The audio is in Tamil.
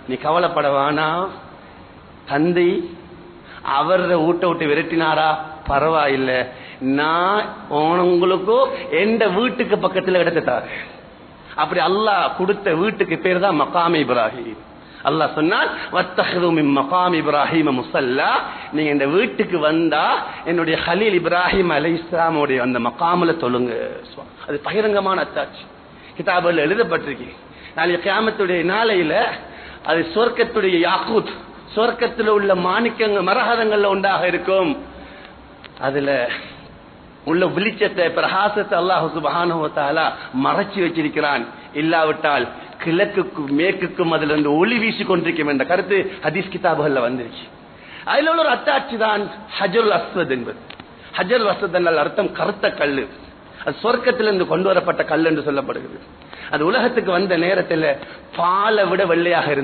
நீ கவலைப்படவானா, தந்தை அவர ஊட்ட விட்டு விரட்டினாரா பரவாயில்ல, நான் உங்களுக்கோ எந்த வீட்டுக்கு பக்கத்தில் இடத்தை தாரு. அப்படி அல்லாஹ் கொடுத்த வீட்டுக்கு பேர் தான் மகாம் இப்ராஹிம். அல்லாஹ் சொன்னான், வத்தஹது மின் மகாம் இப்ராஹிம் முஸல்லா, நீங்க இந்த வீட்டுக்கு வந்தா என்னுடைய கலீல் இப்ராஹிம் அலைஹிஸ்ஸலாமுடைய அந்த மகாம்ல தொழுங்க. அது பகிரங்கமான அத்தாட்சி கிதாபுல எழுதப்பட்டிருக்கு. நாளைய கியாமத்துடைய நாளையில அது சொர்க்கத்துடைய யாக்கூத், சொர்க்கத்தில் உள்ள மாணிக்கங்கள் மரகதங்கள்ல உண்டாக இருக்கும். அதுல உள்ள வெளிச்சத்தை பிரகாசத்தை அல்லாஹ் சுப்ஹானஹு வ தஆலா மறைச்சு வச்சிருக்கிறான். இல்லாவிட்டால் கிழக்குக்கும் மேற்குக்கும் அதுல இருந்து ஒளி வீசி கொண்டிருக்கும் என்ற கருத்து ஹதீஸ் கிதாபுகள்ல வந்துருச்சு. அதுல உள்ள ஒரு அத்தாட்சி தான் ஹஜருல் அஸ்வத் என்பது. ஹஜருல் அஸ்வத் என்ற அர்த்தம் கருத்த கல்லு. அது சொர்க்கத்திலிருந்து கொண்டு வரப்பட்ட கல் என்று சொல்லப்படுகிறது. அது உலகத்துக்கு வந்த நேரத்தில் பாலை விட வெள்ளையாக இருந்தது.